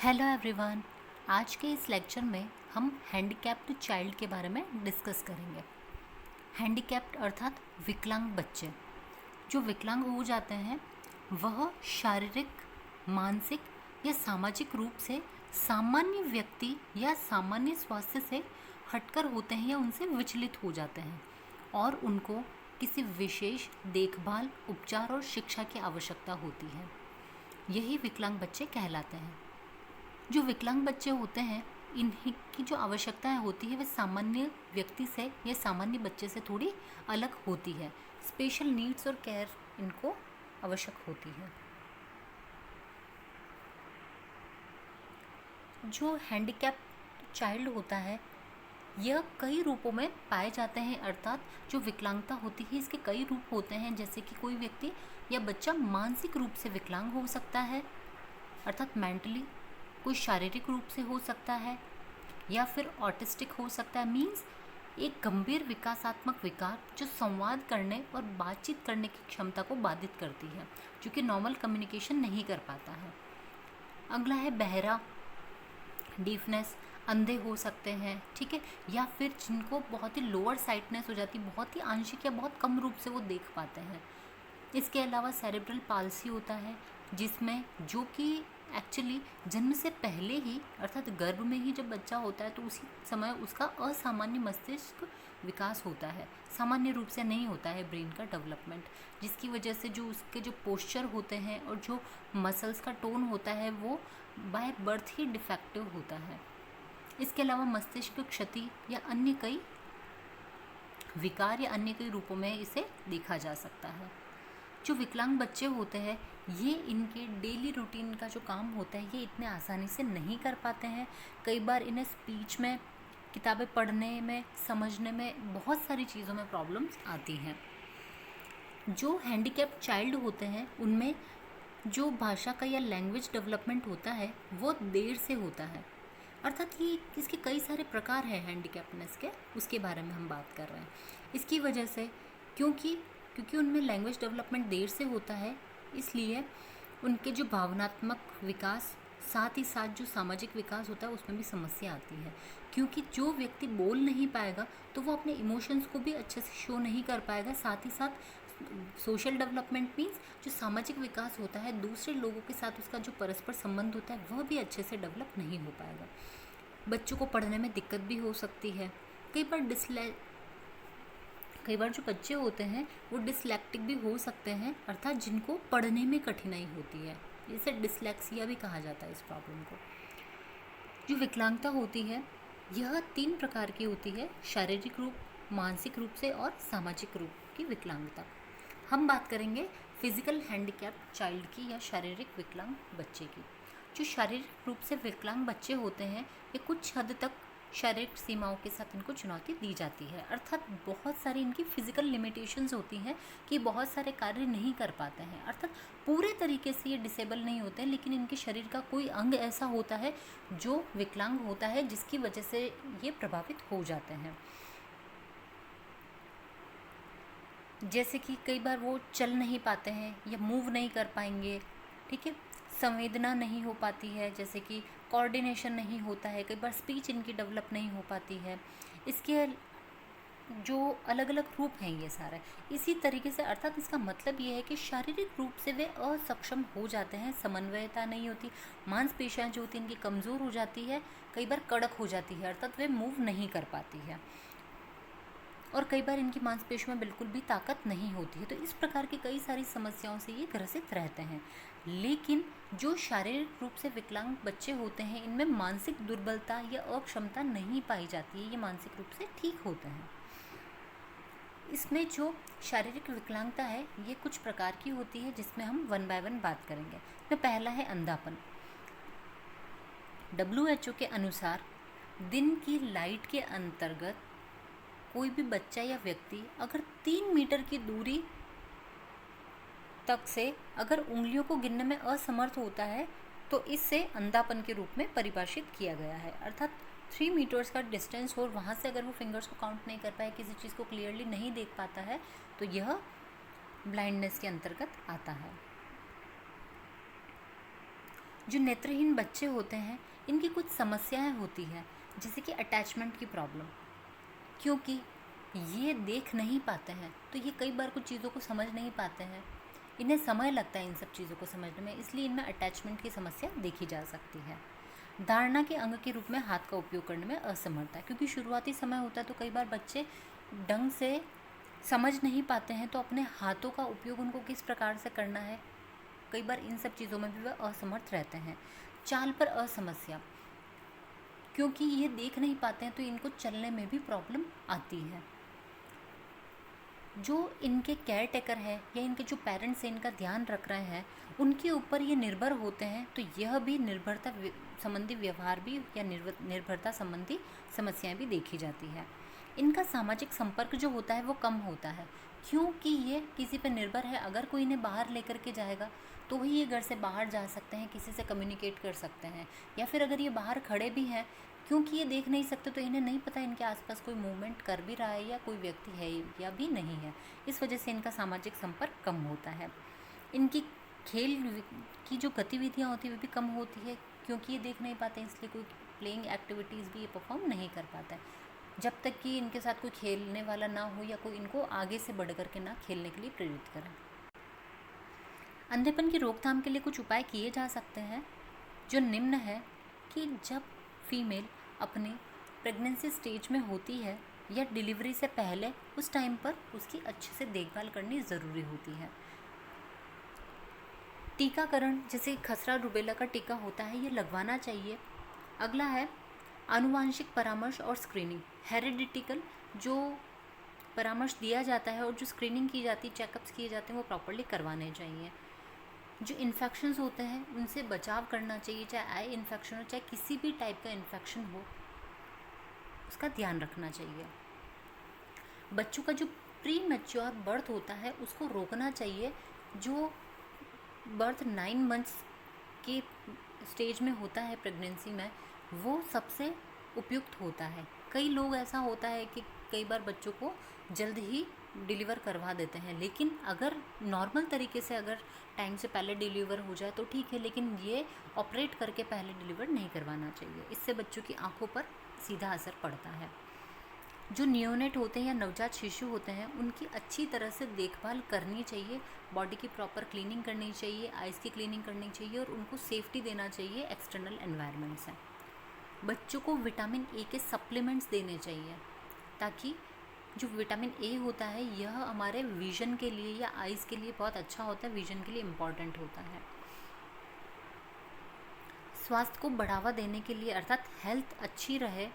Hello everyone. आज के इस लेक्चर में हम हैंडीकैप्ड चाइल्ड के बारे में डिस्कस करेंगे। हैंडीकैप्ड अर्थात विकलांग बच्चे। जो विकलांग हो जाते हैं वह शारीरिक, मानसिक या सामाजिक रूप से सामान्य व्यक्ति या सामान्य स्वास्थ्य से हटकर होते हैं या उनसे विचलित हो जाते हैं और उनको किसी विशेष देखभाल, उपचार और शिक्षा की आवश्यकता होती है। यही विकलांग बच्चे कहलाते हैं। जो विकलांग बच्चे होते हैं इन्हीं की जो आवश्यकताएं होती है वे सामान्य व्यक्ति से या सामान्य बच्चे से थोड़ी अलग होती है। स्पेशल नीड्स और केयर इनको आवश्यक होती है। जो हैंडीकैप चाइल्ड होता है यह कई रूपों में पाए जाते हैं, अर्थात जो विकलांगता होती है इसके कई रूप होते हैं। जैसे कि कोई व्यक्ति या बच्चा मानसिक रूप से विकलांग हो सकता है अर्थात मेंटली, कोई शारीरिक रूप से हो सकता है या फिर ऑटिस्टिक हो सकता है। मीन्स एक गंभीर विकासात्मक विकार जो संवाद करने और बातचीत करने की क्षमता को बाधित करती है, जो कि नॉर्मल कम्युनिकेशन नहीं कर पाता है। अगला है बहरा, डीफनेस, अंधे हो सकते हैं, ठीक है, या फिर जिनको बहुत ही लोअर साइटनेस हो जाती है, बहुत ही आंशिक या बहुत कम रूप से वो देख पाते हैं। इसके अलावा सेरेब्रल पाल्सी होता है जिसमें जो कि एक्चुअली जन्म से पहले ही अर्थात गर्भ में ही जब बच्चा होता है तो उसी समय उसका असामान्य मस्तिष्क विकास होता है, सामान्य रूप से नहीं होता है ब्रेन का डेवलपमेंट, जिसकी वजह से जो उसके जो पोस्चर होते हैं और जो मसल्स का टोन होता है वो बाय बर्थ ही डिफेक्टिव होता है। इसके अलावा मस्तिष्क क्षति या अन्य कई विकार या अन्य कई रूपों में इसे देखा जा सकता है। जो विकलांग बच्चे होते हैं ये इनके डेली रूटीन का जो काम होता है ये इतने आसानी से नहीं कर पाते हैं। कई बार इन्हें स्पीच में, किताबें पढ़ने में, समझने में, बहुत सारी चीज़ों में प्रॉब्लम्स आती हैं। जो हैंडीकैप चाइल्ड होते हैं उनमें जो भाषा का या लैंग्वेज डेवलपमेंट होता है वो देर से होता है, अर्थात ये इसके कई सारे प्रकार हैं हैंडीकैप्डनेस के, उसके बारे में हम बात कर रहे हैं। इसकी वजह से क्योंकि उनमें लैंग्वेज डेवलपमेंट देर से होता है इसलिए उनके जो भावनात्मक विकास, साथ ही साथ जो सामाजिक विकास होता है उसमें भी समस्या आती है। क्योंकि जो व्यक्ति बोल नहीं पाएगा तो वो अपने इमोशंस को भी अच्छे से शो नहीं कर पाएगा। साथ ही साथ सोशल डेवलपमेंट मीन्स जो सामाजिक विकास होता है, दूसरे लोगों के साथ उसका जो परस्पर संबंध होता है वह भी अच्छे से डेवलप नहीं हो पाएगा। बच्चों को पढ़ने में दिक्कत भी हो सकती है। कई बार जो बच्चे होते हैं वो डिसलेक्टिक भी हो सकते हैं, अर्थात जिनको पढ़ने में कठिनाई होती है, इसे डिसलेक्सिया भी कहा जाता है इस प्रॉब्लम को। जो विकलांगता होती है यह 3 प्रकार की होती है: शारीरिक रूप, मानसिक रूप से और सामाजिक रूप की विकलांगता। हम बात करेंगे फिजिकल हैंडीकैप चाइल्ड की या शारीरिक विकलांग बच्चे की। जो शारीरिक रूप से विकलांग बच्चे होते हैं ये कुछ हद तक शारीरिक सीमाओं के साथ इनको चुनौती दी जाती है, अर्थात बहुत सारी इनकी फिजिकल लिमिटेशंस होती हैं कि बहुत सारे कार्य नहीं कर पाते हैं, अर्थात पूरे तरीके से ये डिसेबल नहीं होते हैं, लेकिन इनके शरीर का कोई अंग ऐसा होता है जो विकलांग होता है जिसकी वजह से ये प्रभावित हो जाते हैं। जैसे कि कई बार वो चल नहीं पाते हैं या मूव नहीं कर पाएंगे, ठीक है, संवेदना नहीं हो पाती है, जैसे कि कोऑर्डिनेशन नहीं होता है, कई बार स्पीच इनकी डेवलप नहीं हो पाती है। इसके जो अलग अलग रूप हैं ये सारे इसी तरीके से, अर्थात इसका मतलब ये है कि शारीरिक रूप से वे असक्षम हो जाते हैं, समन्वयता नहीं होती, मांसपेशियाँ जो होती हैं इनकी कमज़ोर हो जाती है, कई बार कड़क हो जाती है, अर्थात वे मूव नहीं कर पाती है, और कई बार इनकी मांसपेशियों में बिल्कुल भी ताकत नहीं होती है। तो इस प्रकार की कई सारी समस्याओं से ये ग्रसित रहते हैं। लेकिन जो शारीरिक रूप से विकलांग बच्चे होते हैं इनमें मानसिक दुर्बलता या अक्षमता नहीं पाई जाती है, ये मानसिक रूप से ठीक होते हैं। इसमें जो शारीरिक विकलांगता है ये कुछ प्रकार की होती है जिसमें हम 1 बाय 1 बात करेंगे। इसमें पहला है अंधापन। WHO के अनुसार दिन की लाइट के अंतर्गत कोई भी बच्चा या व्यक्ति अगर 3 मीटर की दूरी तक से अगर उंगलियों को गिनने में असमर्थ होता है तो इससे अंधापन के रूप में परिभाषित किया गया है, अर्थात 3 मीटर्स का डिस्टेंस हो और वहाँ से अगर वो फिंगर्स को काउंट नहीं कर पाए, किसी चीज़ को क्लियरली नहीं देख पाता है तो यह ब्लाइंडनेस के अंतर्गत आता है। जो नेत्रहीन बच्चे होते हैं इनकी कुछ समस्याएं होती है, जैसे कि अटैचमेंट की प्रॉब्लम। क्योंकि ये देख नहीं पाते हैं तो ये कई बार कुछ चीज़ों को समझ नहीं पाते हैं, इन्हें समय लगता है इन सब चीज़ों को समझने में, इसलिए इनमें अटैचमेंट की समस्या देखी जा सकती है। धारणा के अंग के रूप में हाथ का उपयोग करने में असमर्थता, क्योंकि शुरुआती समय होता है तो कई बार बच्चे ढंग से समझ नहीं पाते हैं, तो अपने हाथों का उपयोग उनको किस प्रकार से करना है, कई बार इन सब चीज़ों में भी वह असमर्थ रहते हैं। चाल पर असमस्या, क्योंकि ये देख नहीं पाते हैं तो इनको चलने में भी प्रॉब्लम आती है। जो इनके केयर टेकर है या इनके जो पेरेंट्स हैं इनका ध्यान रख रहे हैं, उनके ऊपर ये निर्भर होते हैं, तो यह भी निर्भरता संबंधी व्यवहार भी या निर्भरता संबंधी समस्याएं भी देखी जाती है। इनका सामाजिक संपर्क जो होता है वो कम होता है, क्योंकि ये किसी पर निर्भर है। अगर कोई इन्हें बाहर लेकर के जाएगा तो ही ये घर से बाहर जा सकते हैं, किसी से कम्युनिकेट कर सकते हैं, या फिर अगर ये बाहर खड़े भी हैं, क्योंकि ये देख नहीं सकते तो इन्हें नहीं पता इनके आसपास कोई मूवमेंट कर भी रहा है या कोई व्यक्ति है या भी नहीं है। इस वजह से इनका सामाजिक संपर्क कम होता है। इनकी खेल की जो गतिविधियाँ होती है वो भी कम होती है, क्योंकि ये देख नहीं पाते, इसलिए कोई प्लेइंग एक्टिविटीज़ भी ये परफॉर्म नहीं कर पाता है, जब तक कि इनके साथ कोई खेलने वाला ना हो या कोई इनको आगे से बढ़ करके ना खेलने के लिए प्रेरित करे। अंधेपन की रोकथाम के लिए कुछ उपाय किए जा सकते हैं, जो निम्न है कि जब फीमेल अपनी प्रेगनेंसी स्टेज में होती है या डिलीवरी से पहले, उस टाइम पर उसकी अच्छे से देखभाल करनी ज़रूरी होती है। टीकाकरण, जैसे खसरा रुबेला का टीका होता है, ये लगवाना चाहिए। अगला है आनुवांशिक परामर्श और स्क्रीनिंग। हेरिडिटिकल जो परामर्श दिया जाता है और जो स्क्रीनिंग की जाती है, चेकअप्स किए जाते हैं, वो प्रॉपर्ली करवाने चाहिए। जो इन्फेक्शंस होते हैं उनसे बचाव करना चाहिए, चाहे आई इन्फेक्शन हो, चाहे किसी भी टाइप का इन्फेक्शन हो, उसका ध्यान रखना चाहिए। बच्चों का जो प्री मैच्योर बर्थ होता है उसको रोकना चाहिए। जो बर्थ 9 मंथ्स के स्टेज में होता है प्रेगनेंसी में, वो सबसे उपयुक्त होता है। कई लोग ऐसा होता है कि कई बार बच्चों को जल्द ही डिलीवर करवा देते हैं, लेकिन अगर नॉर्मल तरीके से अगर टाइम से पहले डिलीवर हो जाए तो ठीक है, लेकिन ये ऑपरेट करके पहले डिलीवर नहीं करवाना चाहिए। इससे बच्चों की आंखों पर सीधा असर पड़ता है। जो नियोनेट होते हैं या नवजात शिशु होते हैं, उनकी अच्छी तरह से देखभाल करनी चाहिए। बॉडी की प्रॉपर क्लीनिंग करनी चाहिए, आइज़ की क्लीनिंग करनी चाहिए और उनको सेफ्टी देना चाहिए एक्सटर्नल एनवायरनमेंट से। बच्चों को विटामिन ए के सप्लीमेंट्स देने चाहिए, ताकि जो विटामिन ए होता है यह हमारे विज़न के लिए या आइज़ के लिए बहुत अच्छा होता है, विज़न के लिए इम्पॉर्टेंट होता है। स्वास्थ्य को बढ़ावा देने के लिए, अर्थात हेल्थ अच्छी रहे,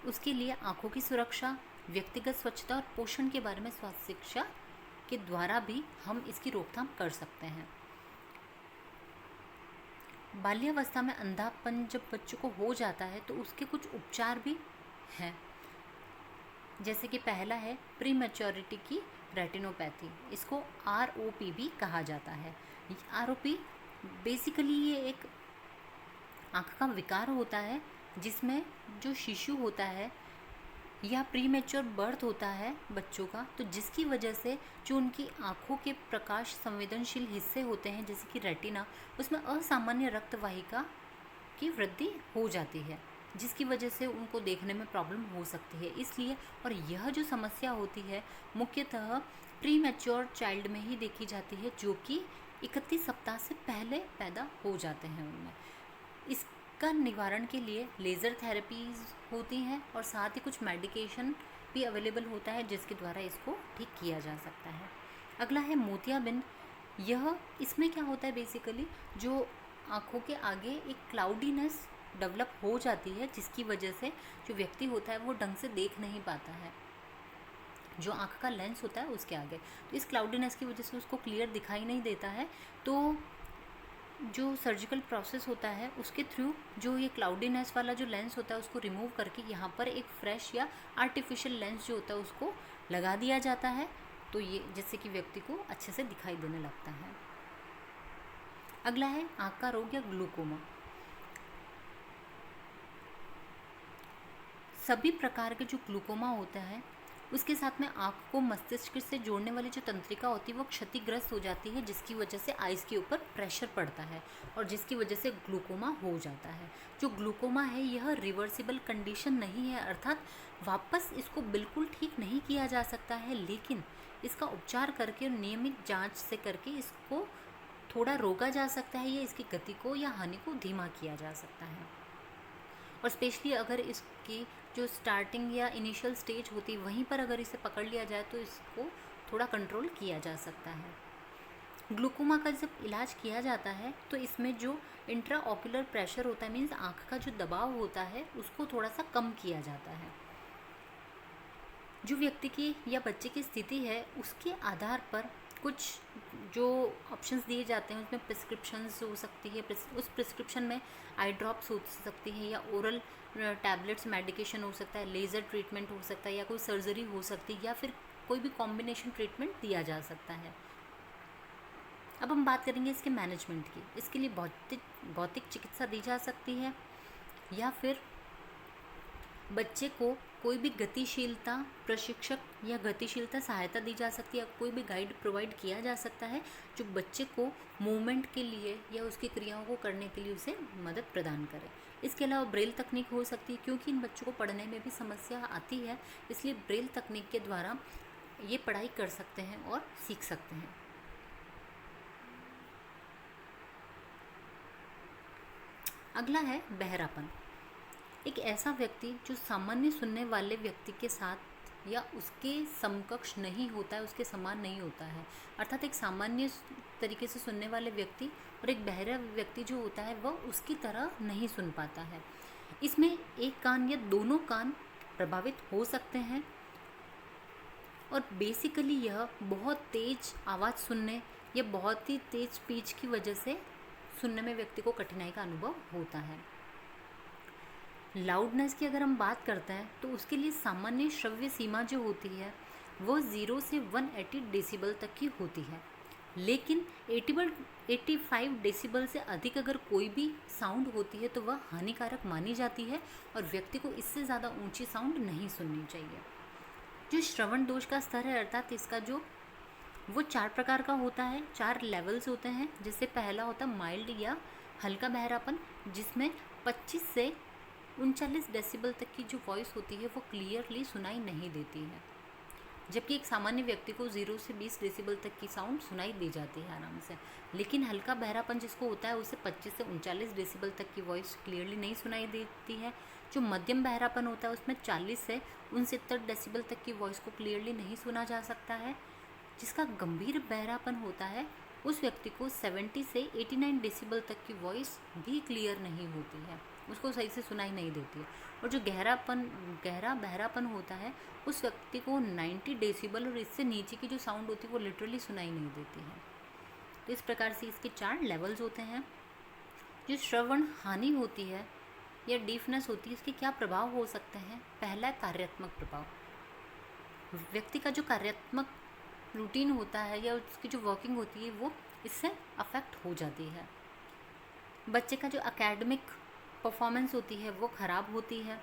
उसके लिए आँखों की सुरक्षा, व्यक्तिगत स्वच्छता और पोषण के बारे में स्वास्थ्य शिक्षा के द्वारा भी हम इसकी रोकथाम कर सकते हैं। बाल्यावस्था में अंधापन जब बच्चों को हो जाता है तो उसके कुछ उपचार भी हैं, जैसे कि पहला है प्री मैच्योरिटी की रेटिनोपैथी। इसको ROP भी कहा जाता है। ROP बेसिकली ये एक आँख का विकार होता है, जिसमें जो शिशु होता है या प्री मैच्योर बर्थ होता है बच्चों का, तो जिसकी वजह से जो उनकी आँखों के प्रकाश संवेदनशील हिस्से होते हैं, जैसे कि रेटिना, उसमें असामान्य रक्तवाहिका की वृद्धि हो जाती है, जिसकी वजह से उनको देखने में प्रॉब्लम हो सकती है। इसलिए, और यह जो समस्या होती है मुख्यतः प्री मैच्योर चाइल्ड में ही देखी जाती है, जो कि 31 सप्ताह से पहले पैदा हो जाते हैं उनमें। इसका निवारण के लिए लेज़र थेरेपीज़ होती हैं और साथ ही कुछ मेडिकेशन भी अवेलेबल होता है, जिसके द्वारा इसको ठीक किया जा सकता है। अगला है मोतियाबिंद। यह इसमें क्या होता है, बेसिकली जो आँखों के आगे एक क्लाउडीनेस डेवलप हो जाती है, जिसकी वजह से जो व्यक्ति होता है वो ढंग से देख नहीं पाता है, जो आँख का लेंस होता है उसके आगे। तो इस क्लाउडीनेस की वजह से उसको क्लियर दिखाई नहीं देता है। तो जो सर्जिकल प्रोसेस होता है उसके थ्रू जो ये क्लाउडीनेस वाला जो लेंस होता है उसको रिमूव करके यहाँ पर एक फ्रेश या आर्टिफिशियल लेंस जो होता है उसको लगा दिया जाता है, तो ये जिससे कि व्यक्ति को अच्छे से दिखाई देने लगता है। अगला है आँख का रोग या ग्लूकोमा। सभी प्रकार के जो ग्लूकोमा होता है उसके साथ में आँख को मस्तिष्क से जोड़ने वाली जो तंत्रिका होती है वो क्षतिग्रस्त हो जाती है, जिसकी वजह से आइज़ के ऊपर प्रेशर पड़ता है और जिसकी वजह से ग्लूकोमा हो जाता है। जो ग्लूकोमा है यह रिवर्सिबल कंडीशन नहीं है, अर्थात वापस इसको बिल्कुल ठीक नहीं किया जा सकता है, लेकिन इसका उपचार करके और नियमित जांच से करके इसको थोड़ा रोका जा सकता है या इसकी गति को या हानि को धीमा किया जा सकता है। और स्पेशली अगर इसकी जो स्टार्टिंग या इनिशियल स्टेज होती है वहीं पर अगर इसे पकड़ लिया जाए तो इसको थोड़ा कंट्रोल किया जा सकता है। ग्लूकोमा का जब इलाज किया जाता है तो इसमें जो इंट्रा ऑक्यूलर प्रेशर होता है, मीन्स आँख का जो दबाव होता है, उसको थोड़ा सा कम किया जाता है। जो व्यक्ति की या बच्चे की स्थिति है उसके आधार पर कुछ जो ऑप्शंस दिए जाते हैं उसमें प्रिस्क्रिप्शंस हो सकती है, उस प्रिस्क्रिप्शन में आई ड्रॉप्स हो सकती है या ओरल टैबलेट्स मेडिकेशन हो सकता है, लेज़र ट्रीटमेंट हो सकता है या कोई सर्जरी हो सकती है या फिर कोई भी कॉम्बिनेशन ट्रीटमेंट दिया जा सकता है। अब हम बात करेंगे इसके मैनेजमेंट की। इसके लिए भौतिक चिकित्सा दी जा सकती है या फिर बच्चे को कोई भी गतिशीलता प्रशिक्षक या गतिशीलता सहायता दी जा सकती है, कोई भी गाइड प्रोवाइड किया जा सकता है जो बच्चे को मूवमेंट के लिए या उसकी क्रियाओं को करने के लिए उसे मदद प्रदान करे। इसके अलावा ब्रेल तकनीक हो सकती है, क्योंकि इन बच्चों को पढ़ने में भी समस्या आती है, इसलिए ब्रेल तकनीक के द्वारा ये पढ़ाई कर सकते हैं और सीख सकते हैं। अगला है बहरापन। एक ऐसा व्यक्ति जो सामान्य सुनने वाले व्यक्ति के साथ या उसके समकक्ष नहीं होता है, उसके समान नहीं होता है, अर्थात एक सामान्य तरीके से सुनने वाले व्यक्ति और एक बहरा व्यक्ति जो होता है वह उसकी तरह नहीं सुन पाता है। इसमें एक कान या दोनों कान प्रभावित हो सकते हैं और बेसिकली यह बहुत तेज आवाज़ सुनने या बहुत ही तेज स्पीच की वजह से सुनने में व्यक्ति को कठिनाई का अनुभव होता है। लाउडनेस की अगर हम बात करते हैं तो उसके लिए सामान्य श्रव्य सीमा जो होती है वो 0 से 180 डेसिबल तक की होती है, लेकिन 85 डेसिबल से अधिक अगर कोई भी साउंड होती है तो वह हानिकारक मानी जाती है और व्यक्ति को इससे ज़्यादा ऊंची साउंड नहीं सुननी चाहिए। जो श्रवण दोष का स्तर है, अर्थात इसका जो वो 4 प्रकार का होता है, 4 लेवल्स होते हैं, जिससे पहला होता है माइल्ड या हल्का बहरापन, जिसमें 25 से 39 डेसिबल तक की जो वॉइस होती है वो क्लियरली सुनाई नहीं देती है, जबकि एक सामान्य व्यक्ति को 0 से 20 डेसिबल तक की साउंड सुनाई दी जाती है आराम से। लेकिन हल्का बहरापन जिसको होता है उसे 25 से 39 डेसिबल तक की वॉइस क्लियरली नहीं सुनाई देती है। जो मध्यम बहरापन होता है उसमें 40 से 69 डेसिबल तक की वॉइस को क्लियरली नहीं सुना जा सकता है। जिसका गंभीर बहरापन होता है उस व्यक्ति को 70 से 89 डेसिबल तक की वॉइस भी क्लियर नहीं होती है, उसको सही से सुनाई नहीं देती है। और जो गहरा बहरापन होता है उस व्यक्ति को 90 डेसिबल और इससे नीचे की जो साउंड होती है वो लिटरली सुनाई नहीं देती है। तो इस प्रकार से इसके 4 लेवल्स होते हैं। जो श्रवण हानि होती है या डीफनेस होती है, इसके क्या प्रभाव हो सकते हैं? पहला है कार्यात्मक प्रभाव। व्यक्ति का जो कार्यात्मक रूटीन होता है या उसकी जो वर्किंग होती है वो इससे अफेक्ट हो जाती है। बच्चे का जो एकेडमिक परफॉर्मेंस होती है वो ख़राब होती है।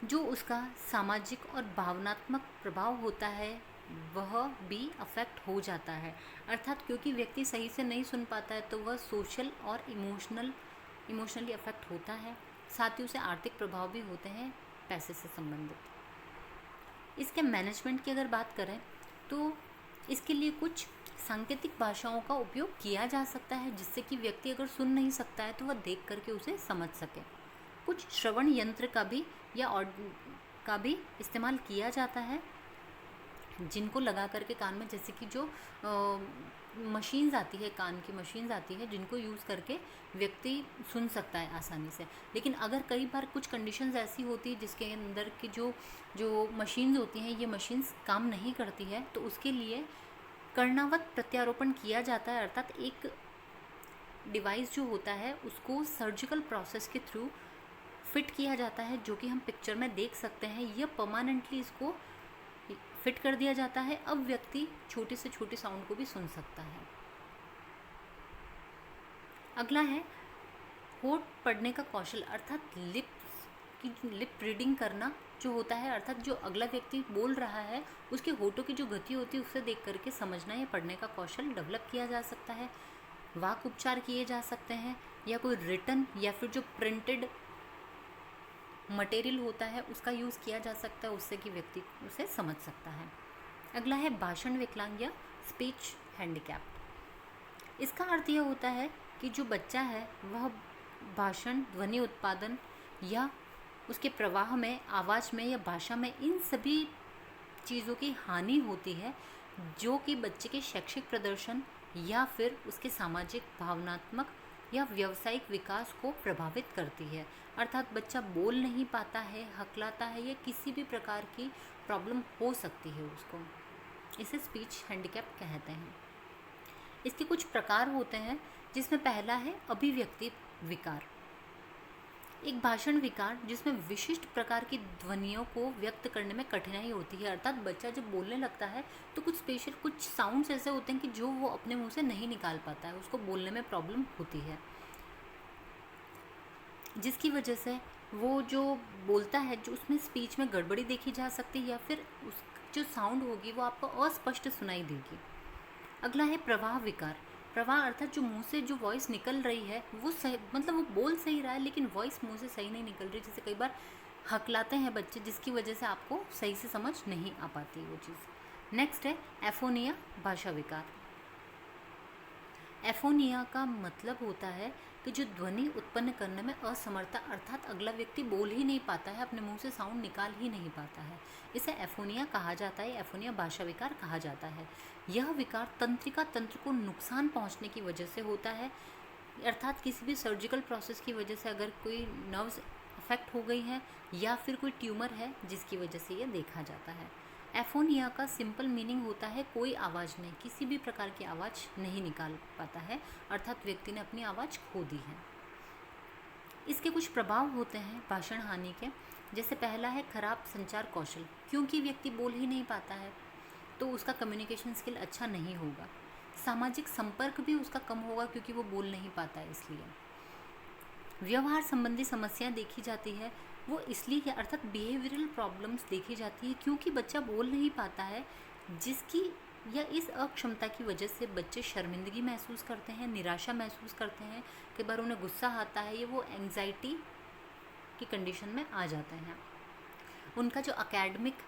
जो उसका सामाजिक और भावनात्मक प्रभाव होता है वह भी अफेक्ट हो जाता है, अर्थात क्योंकि व्यक्ति सही से नहीं सुन पाता है तो वह सोशल और इमोशनली अफेक्ट होता है। साथ ही उसे आर्थिक प्रभाव भी होते हैं पैसे से संबंधित। इसके मैनेजमेंट की अगर बात करें तो इसके लिए कुछ सांकेतिक भाषाओं का उपयोग किया जा सकता है, जिससे कि व्यक्ति अगर सुन नहीं सकता है तो वह देख करके उसे समझ सके। कुछ श्रवण यंत्र का भी इस्तेमाल किया जाता है, जिनको लगा करके कान में, जैसे कि जो मशीन्स आती है, कान की मशीन्स आती है, जिनको यूज़ करके व्यक्ति सुन सकता है आसानी से। लेकिन अगर कई बार कुछ कंडीशंस ऐसी होती है जिसके अंदर की जो मशीन्स होती हैं ये मशीन्स काम नहीं करती है, तो उसके लिए कर्णावत प्रत्यारोपण किया जाता है, अर्थात एक डिवाइस जो होता है उसको सर्जिकल प्रोसेस के थ्रू फिट किया जाता है, जो कि हम पिक्चर में देख सकते हैं। यह परमानेंटली इसको फिट कर दिया जाता है। अब व्यक्ति छोटी से छोटी साउंड को भी सुन सकता है। अगला है होठ पढ़ने का कौशल, अर्थात लिप रीडिंग करना, जो होता है, अर्थात जो अगला व्यक्ति बोल रहा है उसके होठों की जो गति होती है उससे देख करके समझना या पढ़ने का कौशल डेवलप किया जा सकता है। वाक उपचार किए जा सकते हैं, या कोई रिटन या फिर जो प्रिंटेड मटेरियल होता है उसका यूज़ किया जा सकता है, उससे कि व्यक्ति उसे समझ सकता है। अगला है भाषण विकलांग या स्पीच हैंडीकैप। इसका अर्थ यह होता है कि जो बच्चा है वह भाषण, ध्वनि उत्पादन या उसके प्रवाह में, आवाज़ में या भाषा में, इन सभी चीज़ों की हानि होती है जो कि बच्चे के शैक्षिक प्रदर्शन या फिर उसके सामाजिक, भावनात्मक या व्यावसायिक विकास को प्रभावित करती है। अर्थात बच्चा बोल नहीं पाता है, हकलाता है या किसी भी प्रकार की प्रॉब्लम हो सकती है उसको। इसे स्पीच हैंडीकैप कहते हैं। इसके कुछ प्रकार होते हैं, जिसमें पहला है अभिव्यक्ति विकार। एक भाषण विकार जिसमें विशिष्ट प्रकार की ध्वनियों को व्यक्त करने में कठिनाई होती है। अर्थात बच्चा जब बोलने लगता है तो कुछ साउंड्स ऐसे होते हैं कि जो वो अपने मुंह से नहीं निकाल पाता है, उसको बोलने में प्रॉब्लम होती है, जिसकी वजह से वो जो बोलता है, जो उसमें स्पीच में गड़बड़ी देखी जा सकती है या फिर उस जो साउंड होगी वो आपको अस्पष्ट सुनाई देगी। अगला है प्रवाह विकार। प्रवाह अर्थात जो मुंह से जो वॉइस निकल रही है वो सही, मतलब वो बोल सही रहा है लेकिन वॉइस मुंह से सही नहीं निकल रही। जैसे कई बार हकलाते हैं बच्चे, जिसकी वजह से आपको सही से समझ नहीं आ पाती वो चीज़। नेक्स्ट है एफोनिया, भाषा विकार। एफोनिया का मतलब होता है कि जो ध्वनि उत्पन्न करने में असमर्थता, अर्थात अगला व्यक्ति बोल ही नहीं पाता है, अपने मुंह से साउंड निकाल ही नहीं पाता है, इसे एफोनिया कहा जाता है। एफोनिया भाषा विकार कहा जाता है। यह विकार तंत्रिका तंत्र को नुकसान पहुंचने की वजह से होता है। अर्थात किसी भी सर्जिकल प्रोसेस की वजह से अगर कोई नर्व्स अफेक्ट हो गई है या फिर कोई ट्यूमर है जिसकी वजह से ये देखा जाता है। एफोनिया का सिंपल मीनिंग होता है कोई आवाज़ नहीं, किसी भी प्रकार की आवाज़ नहीं निकाल पाता है, अर्थात व्यक्ति ने अपनी आवाज़ खो दी है। इसके कुछ प्रभाव होते हैं भाषण हानि के। जैसे पहला है खराब संचार कौशल, क्योंकि व्यक्ति बोल ही नहीं पाता है तो उसका कम्युनिकेशन स्किल अच्छा नहीं होगा। सामाजिक संपर्क भी उसका कम होगा क्योंकि वो बोल नहीं पाता है इसलिए। व्यवहार संबंधी समस्याएं देखी जाती है, वो इसलिए है, अर्थात बिहेवियरल प्रॉब्लम्स देखी जाती है क्योंकि बच्चा बोल नहीं पाता है, जिसकी या इस अक्षमता की वजह से बच्चे शर्मिंदगी महसूस करते हैं, निराशा महसूस करते हैं, कई बार उन्हें गुस्सा आता है या वो एंग्जाइटी की कंडीशन में आ जाते हैं। उनका जो एकेडमिक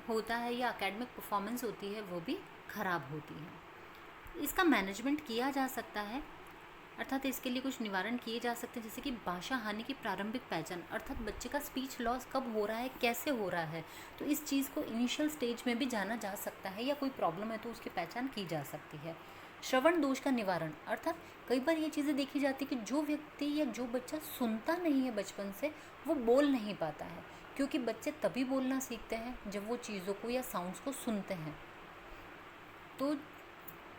होता है या एकेडमिक परफॉर्मेंस होती है वो भी खराब होती है। इसका मैनेजमेंट किया जा सकता है, अर्थात इसके लिए कुछ निवारण किए जा सकते हैं, जैसे कि भाषा हानि की प्रारंभिक पहचान, अर्थात बच्चे का स्पीच लॉस कब हो रहा है, कैसे हो रहा है, तो इस चीज़ को इनिशियल स्टेज में भी जाना जा सकता है, या कोई प्रॉब्लम है तो उसकी पहचान की जा सकती है। श्रवण दोष का निवारण, अर्थात कई बार ये चीज़ें देखी जाती है कि जो व्यक्ति या जो बच्चा सुनता नहीं है बचपन से, वो बोल नहीं पाता है, क्योंकि बच्चे तभी बोलना सीखते हैं जब वो चीज़ों को या साउंड्स को सुनते हैं। तो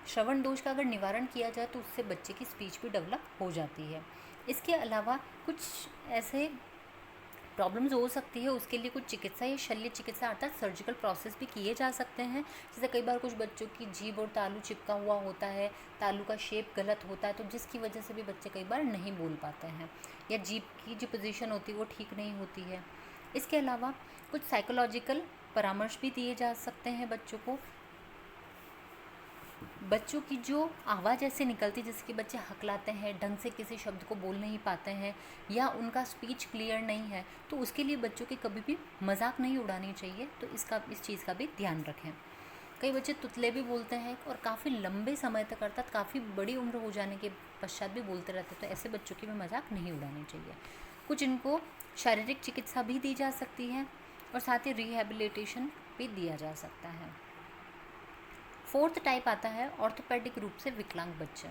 श्रवण दोष का अगर निवारण किया जाए तो उससे बच्चे की स्पीच भी डेवलप हो जाती है। इसके अलावा कुछ ऐसे प्रॉब्लम्स हो सकती है, उसके लिए कुछ चिकित्सा या शल्य चिकित्सा अर्थात सर्जिकल प्रोसेस भी किए जा सकते हैं। जैसे कई बार कुछ बच्चों की जीभ और तालू चिपका हुआ होता है, तालू का शेप गलत होता है, तो जिसकी वजह से भी बच्चे कई बार नहीं बोल पाते हैं, या जीभ की जो पोजीशन होती है वो ठीक नहीं होती है। इसके अलावा कुछ साइकोलॉजिकल परामर्श भी दिए जा सकते हैं बच्चों को। बच्चों की जो आवाज़ ऐसे निकलती, जैसे कि बच्चे हकलाते हैं, ढंग से किसी शब्द को बोल नहीं पाते हैं, या उनका स्पीच क्लियर नहीं है, तो उसके लिए बच्चों की कभी भी मजाक नहीं उड़ानी चाहिए। तो इस चीज़ का भी ध्यान रखें। कई बच्चे तुतले भी बोलते हैं और काफ़ी लंबे समय तक, अर्थात काफ़ी बड़ी उम्र हो जाने के पश्चात भी बोलते रहते हैं, तो ऐसे बच्चों की भी मजाक नहीं उड़ानी चाहिए। कुछ इनको शारीरिक चिकित्सा भी दी जा सकती है और साथ ही रिहैबिलिटेशन भी दिया जा सकता है। फोर्थ टाइप आता है ऑर्थोपेडिक रूप से विकलांग बच्चे।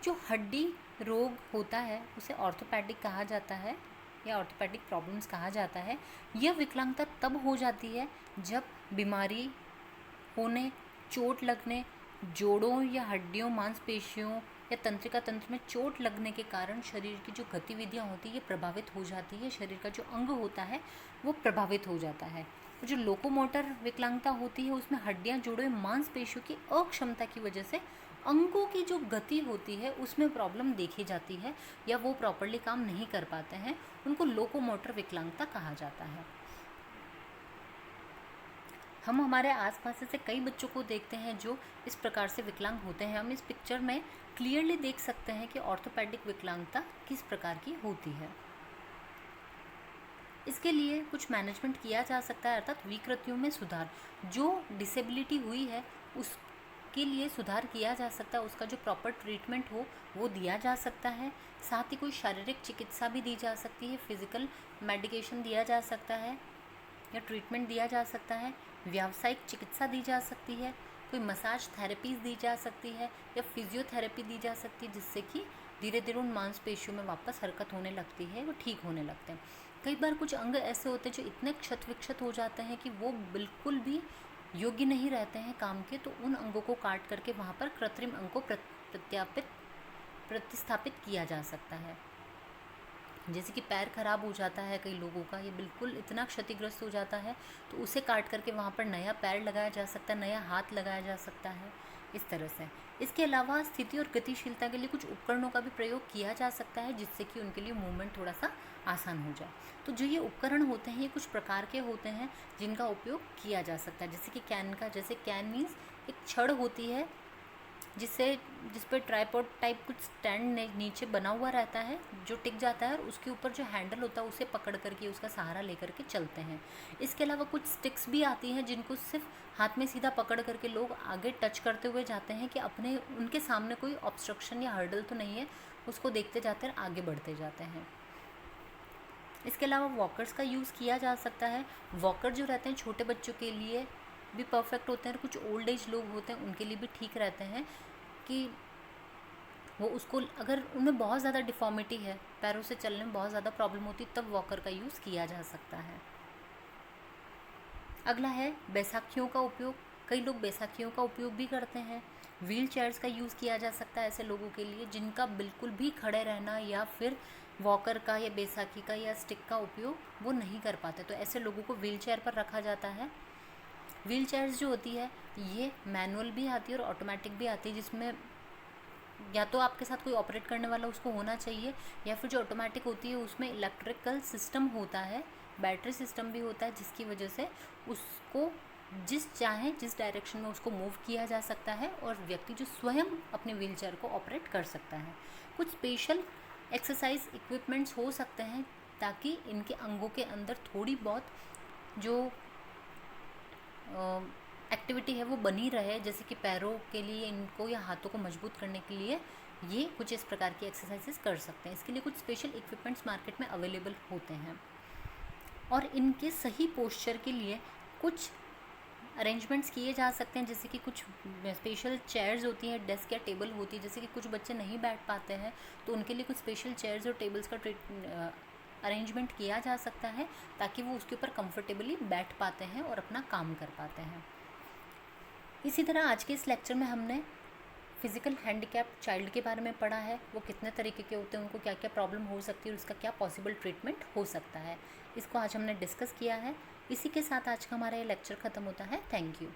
जो हड्डी रोग होता है उसे ऑर्थोपेडिक कहा जाता है या ऑर्थोपेडिक प्रॉब्लम्स कहा जाता है। यह विकलांगता तब हो जाती है जब बीमारी होने, चोट लगने, जोड़ों या हड्डियों, मांसपेशियों या तंत्रिका तंत्र में चोट लगने के कारण शरीर की जो गतिविधियाँ होती है ये प्रभावित हो जाती है, शरीर का जो अंग होता है वो प्रभावित हो जाता है। जो लोकोमोटर विकलांगता होती है उसमें हड्डियां, जोड़ों, मांसपेशियों की अक्षमता की वजह से अंगों की जो गति होती है उसमें प्रॉब्लम देखी जाती है या वो प्रॉपरली काम नहीं कर पाते हैं, उनको लोकोमोटर विकलांगता कहा जाता है। हम हमारे आसपास ऐसे कई बच्चों को देखते हैं जो इस प्रकार से विकलांग होते हैं। हम इस पिक्चर में क्लियरली देख सकते हैं कि ऑर्थोपेडिक विकलांगता किस प्रकार की होती है। इसके लिए कुछ मैनेजमेंट किया जा सकता है, अर्थात विकृतियों में सुधार। जो डिसेबिलिटी हुई है उसके लिए सुधार किया जा सकता है, उसका जो प्रॉपर ट्रीटमेंट हो वो दिया जा सकता है। साथ ही कोई शारीरिक चिकित्सा भी दी जा सकती है, फिजिकल मेडिकेशन दिया जा सकता है या ट्रीटमेंट दिया जा सकता है, व्यावसायिक चिकित्सा दी जा सकती है, कोई मसाज थेरेपीज दी जा सकती है या फिजियोथेरेपी दी जा सकती है, जिससे कि धीरे धीरे उन मांसपेशियों में वापस हरकत होने लगती है, वो ठीक होने लगते हैं। कई बार कुछ अंग ऐसे होते हैं जो इतने क्षत विक्षत हो जाते हैं कि वो बिल्कुल भी योग्य नहीं रहते हैं काम के, तो उन अंगों को काट करके वहाँ पर कृत्रिम अंग को प्रतिस्थापित किया जा सकता है। जैसे कि पैर खराब हो जाता है कई लोगों का, ये बिल्कुल इतना क्षतिग्रस्त हो जाता है तो उसे काट करके वहाँ पर नया पैर लगाया जा सकता है, नया हाथ लगाया जा सकता है, इस तरह से। इसके अलावा स्थिति और गतिशीलता के लिए कुछ उपकरणों का भी प्रयोग किया जा सकता है, जिससे कि उनके लिए मूवमेंट थोड़ा सा आसान हो जाए। तो जो ये उपकरण होते हैं ये कुछ प्रकार के होते हैं जिनका उपयोग किया जा सकता है। जैसे कि कैन का, जैसे कैन मीन्स एक छड़ होती है जिस पर ट्राइपॉड टाइप कुछ स्टैंड नीचे बना हुआ रहता है जो टिक जाता है, और उसके ऊपर जो हैंडल होता है उसे पकड़ करके उसका सहारा लेकर के चलते हैं। इसके अलावा कुछ स्टिक्स भी आती हैं जिनको सिर्फ हाथ में सीधा पकड़ करके लोग आगे टच करते हुए जाते हैं कि उनके सामने कोई ऑब्स्ट्रक्शन या हर्डल तो नहीं है, उसको देखते जाते हैं, आगे बढ़ते जाते हैं। इसके अलावा वॉकर्स का यूज़ किया जा सकता है। वॉकर जो रहते हैं छोटे बच्चों के लिए भी परफेक्ट होते हैं, और कुछ ओल्ड एज लोग होते हैं उनके लिए भी ठीक रहते हैं कि वो उसको, अगर उनमें बहुत ज़्यादा डिफॉर्मिटी है, पैरों से चलने में बहुत ज़्यादा प्रॉब्लम होती, तब वॉकर का यूज़ किया जा सकता है। अगला है बैसाखियों का उपयोग। कई लोग बैसाखियों का उपयोग भी करते हैं। व्हील चेयर्स का यूज़ किया जा सकता है ऐसे लोगों के लिए जिनका बिल्कुल भी खड़े रहना या फिर वॉकर का या बैसाखी का या स्टिक का उपयोग वो नहीं कर पाते, तो ऐसे लोगों को व्हील चेयर पर रखा जाता है। व्हील चेयर्स जो होती है ये मैनुअल भी आती है और ऑटोमेटिक भी आती है, जिसमें या तो आपके साथ कोई ऑपरेट करने वाला उसको होना चाहिए, या फिर जो ऑटोमेटिक होती है उसमें इलेक्ट्रिकल सिस्टम होता है, बैटरी सिस्टम भी होता है, जिसकी वजह से उसको जिस डायरेक्शन में उसको मूव किया जा सकता है और व्यक्ति जो स्वयं अपने व्हील चेयर को ऑपरेट कर सकता है। कुछ स्पेशल एक्सरसाइज इक्विपमेंट्स हो सकते हैं ताकि इनके अंगों के अंदर थोड़ी बहुत जो एक्टिविटी है वो बनी रहे, जैसे कि पैरों के लिए इनको या हाथों को मजबूत करने के लिए ये कुछ इस प्रकार की एक्सरसाइजेस कर सकते हैं। इसके लिए कुछ स्पेशल इक्विपमेंट्स मार्केट में अवेलेबल होते हैं, और इनके सही पोस्चर के लिए कुछ अरेंजमेंट्स किए जा सकते हैं, जैसे कि कुछ स्पेशल चेयर्स होती हैं, डेस्क या टेबल होती है। जैसे कि कुछ बच्चे नहीं बैठ पाते हैं तो उनके लिए कुछ स्पेशल चेयर्स और टेबल्स का अरेंजमेंट किया जा सकता है ताकि वो उसके ऊपर कंफर्टेबली बैठ पाते हैं और अपना काम कर पाते हैं। इसी तरह आज के इस लेक्चर में हमने फिज़िकल हैंडीकैप चाइल्ड के बारे में पढ़ा है, वो कितने तरीके के होते हैं, उनको क्या क्या प्रॉब्लम हो सकती है और उसका क्या पॉसिबल ट्रीटमेंट हो सकता है, इसको आज हमने डिस्कस किया है। इसी के साथ आज का हमारा ये लेक्चर ख़त्म होता है। Thank you.